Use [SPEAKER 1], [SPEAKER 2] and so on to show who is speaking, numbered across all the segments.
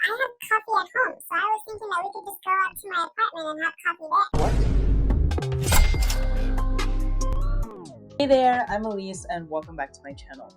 [SPEAKER 1] I have coffee at home, so I was thinking that we could just go up to my apartment and have coffee there.
[SPEAKER 2] Hey there, I'm Elise and welcome back to my channel.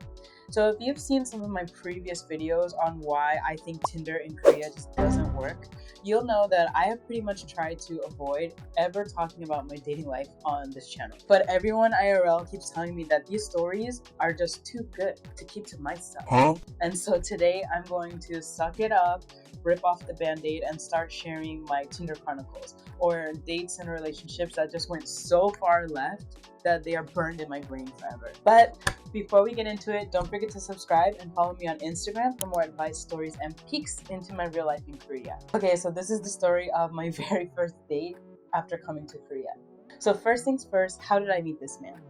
[SPEAKER 2] So if you've seen some of my previous videos on why I think Tinder in Korea just doesn't work, you'll know that I have pretty much tried to avoid ever talking about my dating life on this channel. But everyone IRL keeps telling me that these stories are just too good to keep to myself. And so today I'm going to suck it up, rip off the band-aid and start sharing my Tinder chronicles, or dates and relationships that just went so far left that they are burned in my brain forever. But before we get into it, don't forget to subscribe and follow me on Instagram for more advice, stories, and peeks into my real life in Korea. Okay, so this is the story of my very first date after coming to Korea. So first things first, how did I meet this man?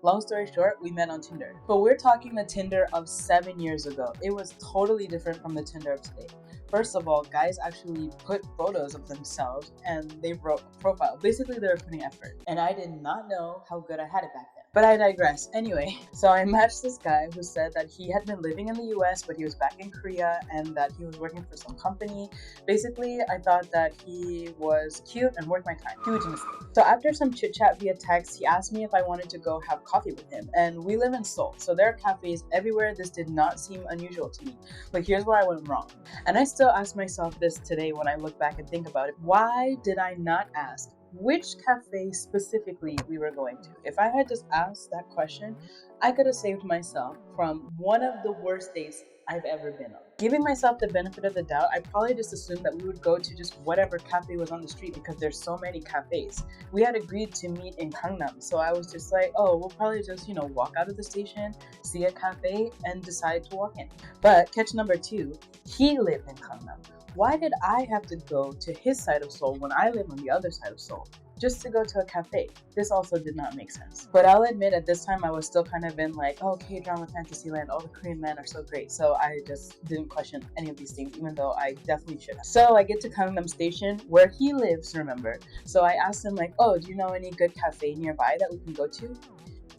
[SPEAKER 2] Long story short, we met on Tinder. But we're talking the Tinder of 7 years ago. It was totally different from the Tinder of today. First of all, guys actually put photos of themselves and they wrote a profile. Basically, they were putting effort. And I did not know how good I had it back then. But I digress. Anyway, so I matched this guy who said that he had been living in the US, but he was back in Korea and that he was working for some company. Basically, I thought that he was cute and worth my time. Huge mistake. So after some chit chat via text, he asked me if I wanted to go have coffee with him. And we live in Seoul, so there are cafes everywhere. This did not seem unusual to me. But here's where I went wrong. And I still ask myself this today when I look back and think about it. Why did I not ask which cafe specifically we were going to? If I had just asked that question, I could have saved myself from one of the worst dates I've ever been on. Giving myself the benefit of the doubt, I probably just assumed that we would go to just whatever cafe was on the street because there's so many cafes. We had agreed to meet in Gangnam, so I was just like, oh, we'll probably just, walk out of the station, see a cafe, and decide to walk in. But catch number two, he lived in Gangnam. Why did I have to go to his side of Seoul when I live on the other side of Seoul? Just to go to a cafe. This also did not make sense. But I'll admit at this time I was still kind of in like, oh, K-drama fantasy land, all the Korean men are so great. So I just didn't question any of these things, even though I definitely should have. So I get to Gangnam Station where he lives, remember. So I asked him like, oh, do you know any good cafe nearby that we can go to?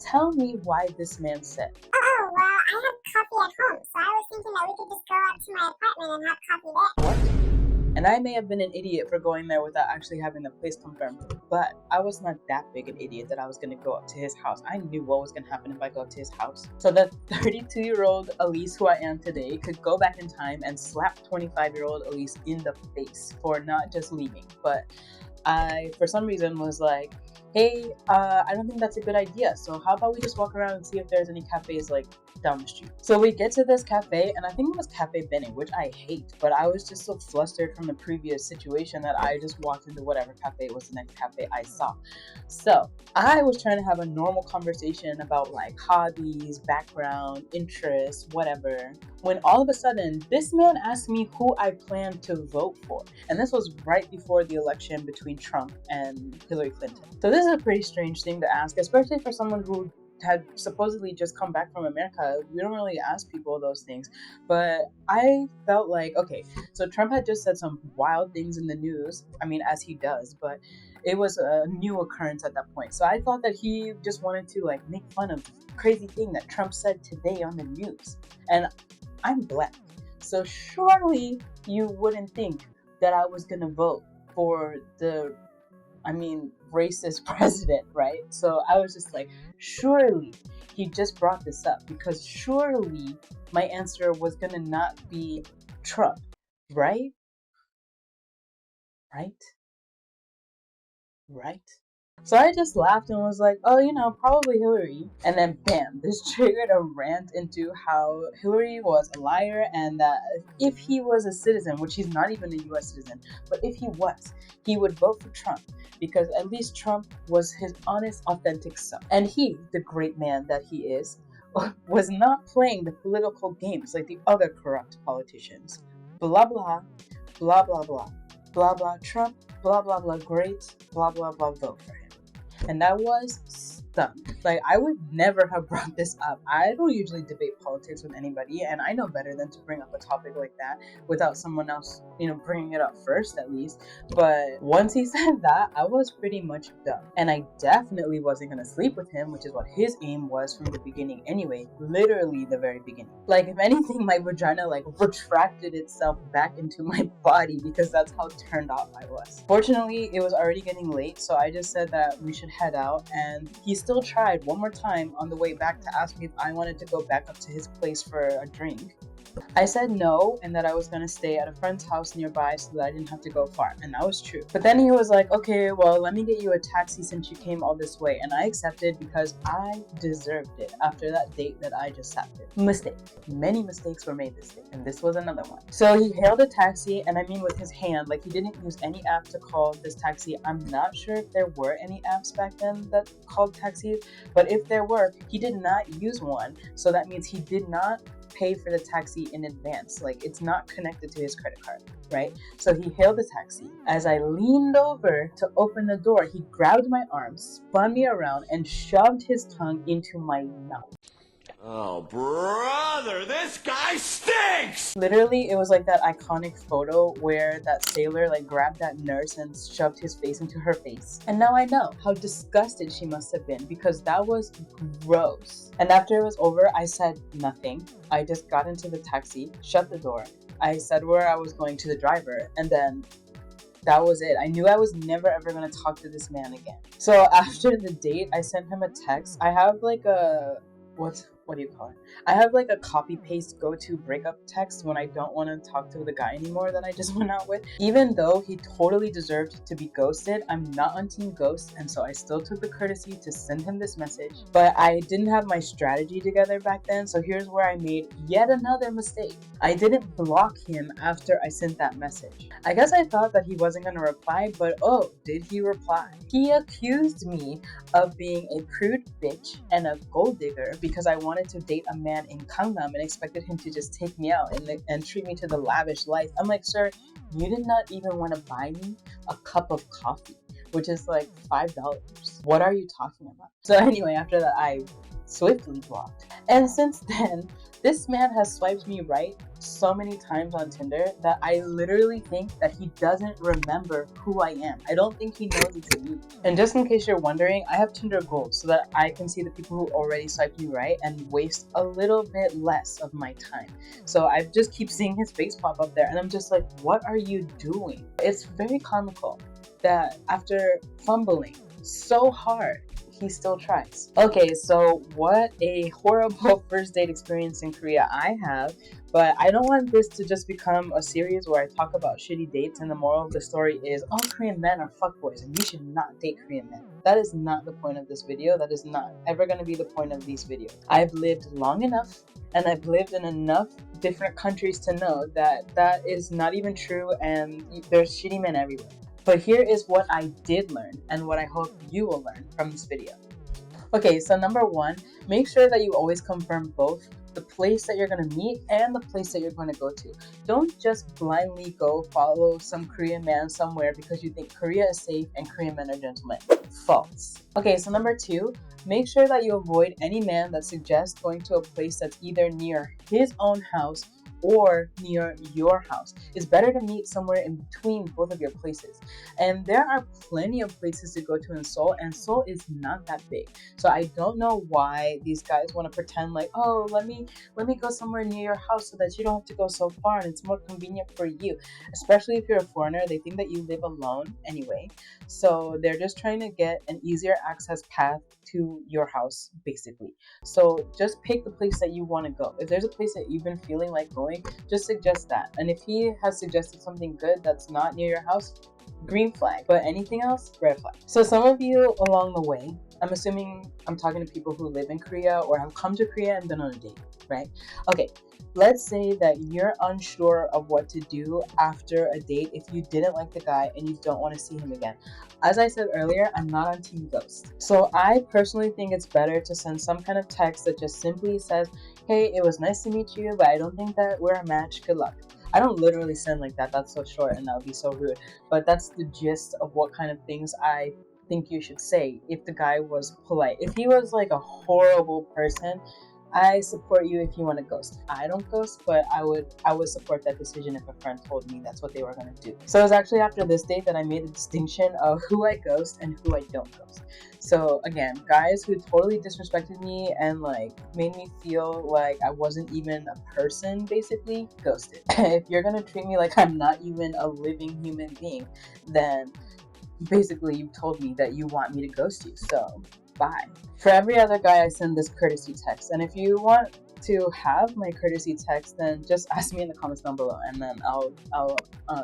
[SPEAKER 2] Tell me why this man said,
[SPEAKER 1] Oh, well, I have coffee at home, so I was thinking that we could just go up to my apartment and have coffee there.
[SPEAKER 2] what? And I may have been an idiot for going there without actually having the place confirmed, but I was not that big an idiot that I was going to go up to his house. I knew what was going to happen if I go up to his house. So the 32-year-old Elise who I am today could go back in time and slap 25-year-old Elise in the face for not just leaving, but I, for some reason, was like, hey, I don't think that's a good idea. So how about we just walk around and see if there's any cafes like down the street. So we get to this cafe, and I think it was Cafe Benning, which I hate, but I was just so flustered from the previous situation that I just walked into whatever cafe was the next cafe I saw. So I was trying to have a normal conversation about like hobbies, background, interests, whatever, when all of a sudden this man asked me who I planned to vote for. And this was right before the election between Trump and Hillary Clinton. So this is a pretty strange thing to ask, especially for someone who had supposedly just come back from America. We don't really ask people those things. But I felt like, okay, so Trump had just said some wild things in the news. I mean, as he does, but it was a new occurrence at that point. So I thought that he just wanted to like make fun of the crazy thing that Trump said today on the news. And I'm black. So surely you wouldn't think that I was gonna vote for the racist president, right? So I was just like, surely he just brought this up because surely my answer was gonna not be Trump, right? Right? So I just laughed and was like, oh, probably Hillary. And then bam, this triggered a rant into how Hillary was a liar and that if he was a citizen, which he's not even a US citizen, but if he was, he would vote for Trump because at least Trump was his honest, authentic self. And he, the great man that he is, was not playing the political games like the other corrupt politicians. Blah, blah, blah, blah, blah. Blah, blah, Trump, blah, blah, blah, great, blah, blah, blah, vote for him. And I was stunned. Like, I would never have brought this up. I don't usually debate politics with anybody, and I know better than to bring up a topic like that without someone else, bringing it up first at least. But once he said that, I was pretty much done. And I definitely wasn't gonna sleep with him, which is what his aim was from the beginning anyway. Literally the very beginning. Like, if anything, my vagina retracted itself back into my body because that's how turned off I was. Fortunately, it was already getting late, so I just said that we should head out, and he still tried one more time on the way back to ask me if I wanted to go back up to his place for a drink. I said no, and that I was gonna stay at a friend's house nearby so that I didn't have to go far, and that was true. But then he was like, okay, well, let me get you a taxi since you came all this way, and I accepted because I deserved it after that date that I just sat through. Mistake. Many mistakes were made this day, and this was another one. So he hailed a taxi, and I mean with his hand, like he didn't use any app to call this taxi. I'm not sure if there were any apps back then that called taxis, but if there were, he did not use one, so that means he did not pay for the taxi in advance. Like, it's not connected to his credit card, right? So he hailed the taxi. As I leaned over to open the door, he grabbed my arm, spun me around, and shoved his tongue into my mouth.
[SPEAKER 3] Oh, brother, this guy stinks!
[SPEAKER 2] Literally, it was like that iconic photo where that sailor grabbed that nurse and shoved his face into her face. And now I know how disgusted she must have been because that was gross. And after it was over, I said nothing. I just got into the taxi, shut the door. I said where I was going to the driver, and then that was it. I knew I was never ever going to talk to this man again. So after the date, I sent him a text. I have what do you call it? I have a copy paste go-to breakup text when I don't want to talk to the guy anymore that I just went out with. Even though he totally deserved to be ghosted, I'm not on team ghost, and so I still took the courtesy to send him this message. But I didn't have my strategy together back then, so here's where I made yet another mistake. I didn't block him after I sent that message. I guess I thought that he wasn't going to reply, but oh, did he reply? He accused me of being a prude bitch and a gold digger because I wanted to date a man in Gangnam and expected him to just take me out and treat me to the lavish life. I'm like, sir, you did not even want to buy me a cup of coffee, which is $5. What are you talking about? So anyway, after that, I swiftly blocked. And since then, this man has swiped me right so many times on Tinder that I literally think that he doesn't remember who I am. I don't think he knows it's me. And just in case you're wondering, I have Tinder Gold so that I can see the people who already swiped me right and waste a little bit less of my time. So I just keep seeing his face pop up there and I'm just like, what are you doing? It's very comical that after fumbling so hard, he still tries. Okay, so what a horrible first date experience in Korea I have, but I don't want this to just become a series where I talk about shitty dates and the moral of the story is all Korean men are fuckboys and you should not date Korean men. That is not the point of this video. That is not ever going to be the point of these videos. I've lived long enough and I've lived in enough different countries to know that that is not even true and there's shitty men everywhere. But here is what I did learn and what I hope you will learn from this video. Okay, so number one, make sure that you always confirm both the place that you're going to meet and the place that you're going to go to. Don't just blindly go follow some Korean man somewhere because you think Korea is safe and Korean men are gentlemen. False. Okay, so number two, make sure that you avoid any man that suggests going to a place that's either near his own house or near your house. It's better to meet somewhere in between both of your places. And there are plenty of places to go to in Seoul, and Seoul is not that big. So I don't know why these guys want to pretend like, oh, let me go somewhere near your house so that you don't have to go so far and it's more convenient for you. Especially if you're a foreigner, they think that you live alone anyway. So they're just trying to get an easier access path to your house, basically. So just pick the place that you want to go. If there's a place that you've been feeling like going, just suggest that. And if he has suggested something good that's not near your house, green flag. But anything else, red flag. So some of you along the way, I'm assuming I'm talking to people who live in Korea or have come to Korea and been on a date, right? Okay, let's say that you're unsure of what to do after a date if you didn't like the guy and you don't want to see him again. As I said earlier, I'm not on team ghost. So I personally think it's better to send some kind of text that just simply says, hey, it was nice to meet you, but I don't think that we're a match. Good luck. I don't literally send like that. That's so short and that would be so rude. But that's the gist of what kind of things I think you should say if the guy was polite. If he was like a horrible person, I support you if you want to ghost. I don't ghost, but I would support that decision if a friend told me that's what they were gonna do. So it was actually after this date that I made a distinction of who I ghost and who I don't ghost. So again, guys who totally disrespected me and like made me feel like I wasn't even a person, basically, ghosted. If you're gonna treat me like I'm not even a living human being, then basically you told me that you want me to ghost you, so bye. For every other guy, I send this courtesy text, and if you want to have my courtesy text, then just ask me in the comments down below, and then I'll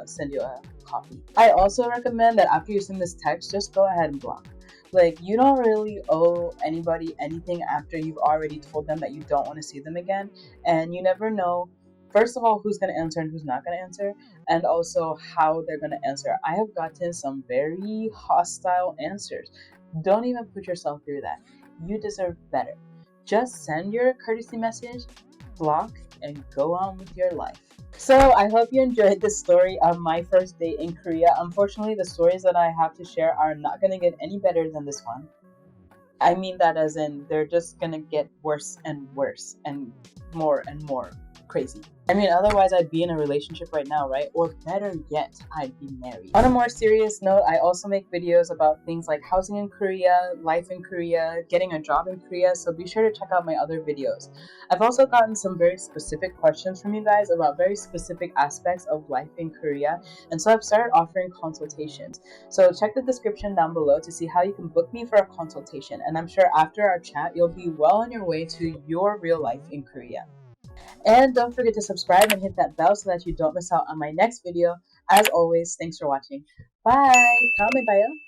[SPEAKER 2] send you a copy. I also recommend that after you send this text, just go ahead and block. Like, you don't really owe anybody anything after you've already told them that you don't want to see them again, and you never know, first of all, who's going to answer and who's not going to answer, and also how they're going to answer. I have gotten some very hostile answers. Don't even put yourself through that. You deserve better. Just send your courtesy message, block, and go on with your life. So I hope you enjoyed this story of my first date in Korea. Unfortunately, the stories that I have to share are not going to get any better than this one. I mean that as in they're just going to get worse and worse and more crazy. I mean, otherwise I'd be in a relationship right now, right? Or better yet, I'd be married. On a more serious note, I also make videos about things like housing in Korea, life in Korea, getting a job in Korea, so be sure to check out my other videos. I've also gotten some very specific questions from you guys about very specific aspects of life in Korea, and so I've started offering consultations. So check the description down below to see how you can book me for a consultation, and I'm sure after our chat, you'll be well on your way to your real life in Korea. And don't forget to subscribe and hit that bell so that you don't miss out on my next video. As always, thanks for watching. Bye! 다음에 봐요.